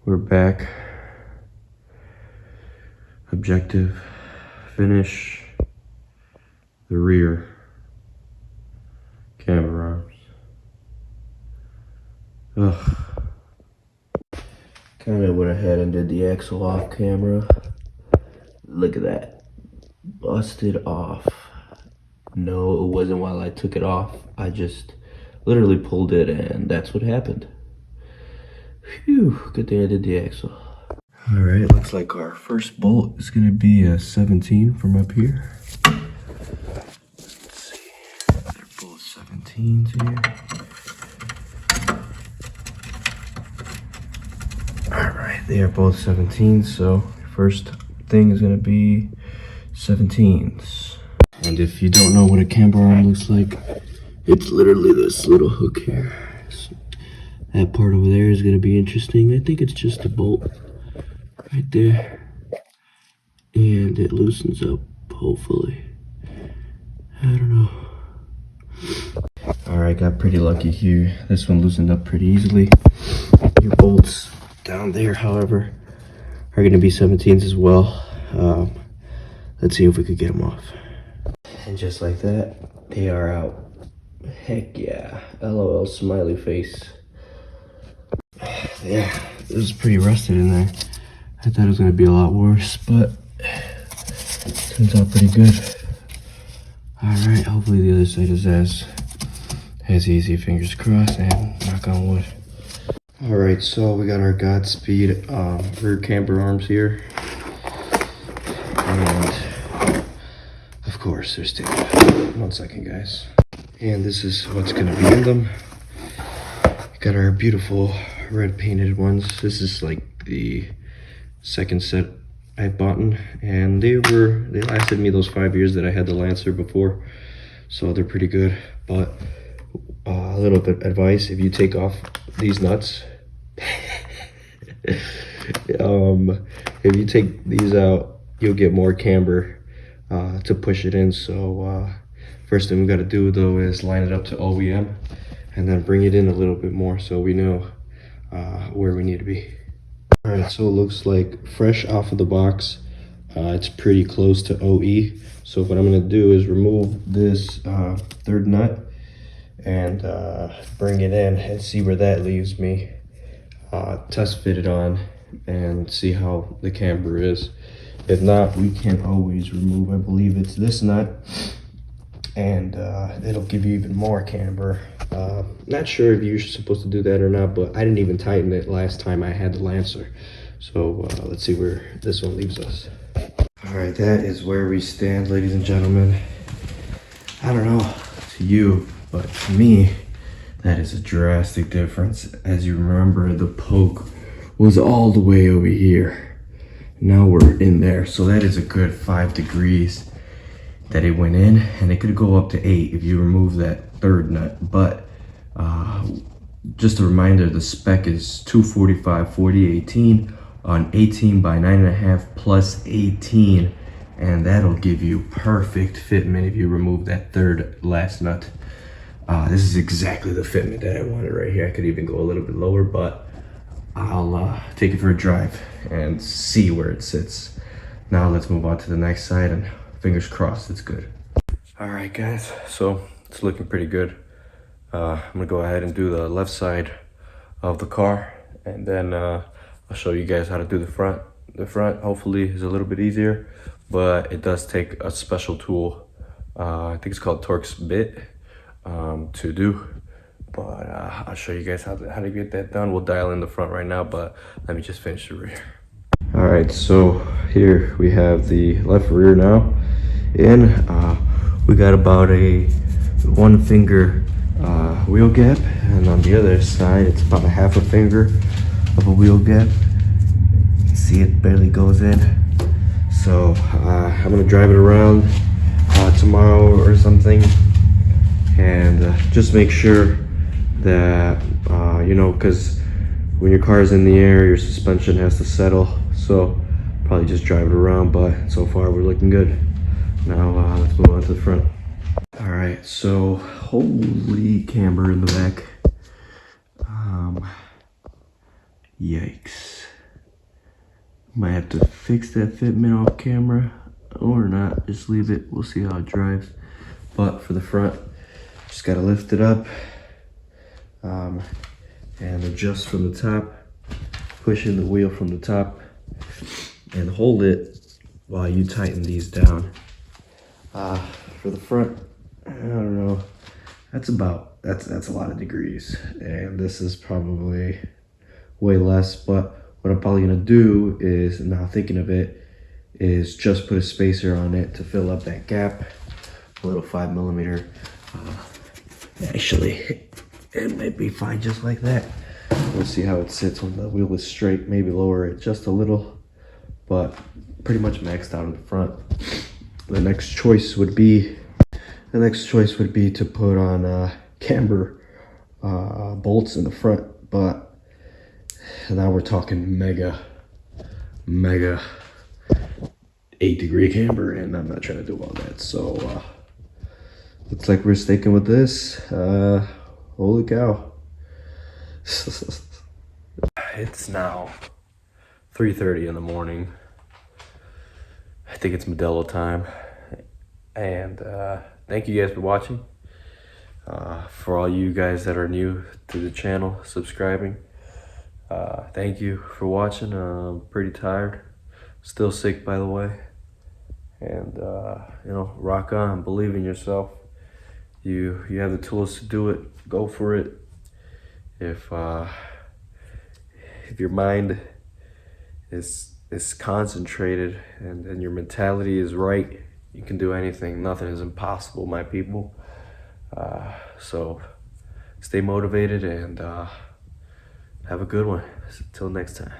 We're back. Objective, finish the rear camber arms. Ugh. Kinda went ahead and did the axle off camera. Look at that. Busted off. No, it wasn't while I took it off. I just literally pulled it and that's what happened. Phew, good thing I did the axle. All right, looks like our first bolt is gonna be a 17 from up here. Let's see, they're both 17s here. All right, they are both 17s, so first thing is gonna be 17s. And if you don't know what a camber arm looks like, it's literally this little hook here. So that part over there is gonna be interesting. I think it's just a bolt right there, and it loosens up, hopefully. I don't know. All right, got pretty lucky here. This one loosened up pretty easily. Your bolts down there, however, are gonna be 17s as well. Let's see if we could get them off. And just like that, they are out. Heck yeah, LOL smiley face. Yeah, this is pretty rusted in there. I thought it was gonna be a lot worse, but turns out pretty good. All right, hopefully the other side is as easy, fingers crossed, and knock on wood. All right, so we got our GodSpeed rear camber arms here. And of course, they're still. 1 second, guys. And this is what's gonna be in them. Got our beautiful red painted ones. This is like the second set I bought, and they lasted me those 5 years that I had the Lancer before, so they're pretty good. But a little bit of advice: if you take off these nuts, if you take these out, you'll get more camber to push it in. So first thing we got to do though is line it up to OEM, and then bring it in a little bit more so we know where we need to be. All right, so it looks like fresh off of the box, it's pretty close to OE. So what I'm gonna do is remove this third nut and bring it in and see where that leaves me. Test fit it on and see how the camber is. If not, we can always remove, I believe it's this nut, and it'll give you even more camber. Not sure if you're supposed to do that or not, but I didn't even tighten it last time I had the Lancer. So let's see where this one leaves us. All right, that is where we stand, ladies and gentlemen. I don't know to you, but to me, that is a drastic difference. As you remember, the poke was all the way over here. Now we're in there, so that is a good 5 degrees that it went in, and it could go up to 8 if you remove that third nut. But just a reminder, the spec is 245 40 18 on 18 by 9.5 plus 18, and that'll give you perfect fitment if you remove that third last nut. This is exactly the fitment that I wanted right here. I could even go a little bit lower, but I'll take it for a drive and see where it sits. Now let's move on to the next side, and fingers crossed it's good. All right, guys, so it's looking pretty good. I'm gonna go ahead and do the left side of the car, and then I'll show you guys how to do the front. The front hopefully is a little bit easier, but it does take a special tool. I think it's called Torx bit to do, but I'll show you guys how to get that done. We'll dial in the front right now, but let me just finish the rear. All right, so here we have the left rear now in. We got about a 1 finger wheel gap, and on the other side it's about a 1/2 finger of a wheel gap. You can see it barely goes in. So I'm gonna drive it around tomorrow or something, and just make sure that you know, because when your car is in the air, your suspension has to settle. So probably just drive it around, but so far we're looking good. Now let's move on to the front. All right, so holy camber in the back. Yikes. Might have to fix that fitment off camera or not, just leave it. We'll see how it drives. But for the front, just gotta lift it up and adjust from the top, push in the wheel from the top and hold it while you tighten these down. For the front, I don't know, that's a lot of degrees, and this is probably way less, but what I'm probably gonna do is, now thinking of it, is just put a spacer on it to fill up that gap, a little 5mm. Actually, it might be fine just like that. We'll see how it sits when the wheel is straight, maybe lower it just a little, but pretty much maxed out in the front. The next choice would be to put on camber bolts in the front, but now we're talking mega 8-degree camber, and I'm not trying to do all that. So looks like we're sticking with this. Holy cow. It's now 3:30 in the morning. I think it's Modelo time. And thank you guys for watching. For all you guys that are new to the channel, subscribing, thank you for watching. I'm pretty tired, still sick by the way. And you know, rock on, believe in yourself. You have the tools to do it, go for it. If your mind is concentrated and your mentality is right, you can do anything. Nothing is impossible, my people. So stay motivated and have a good one. Until next time.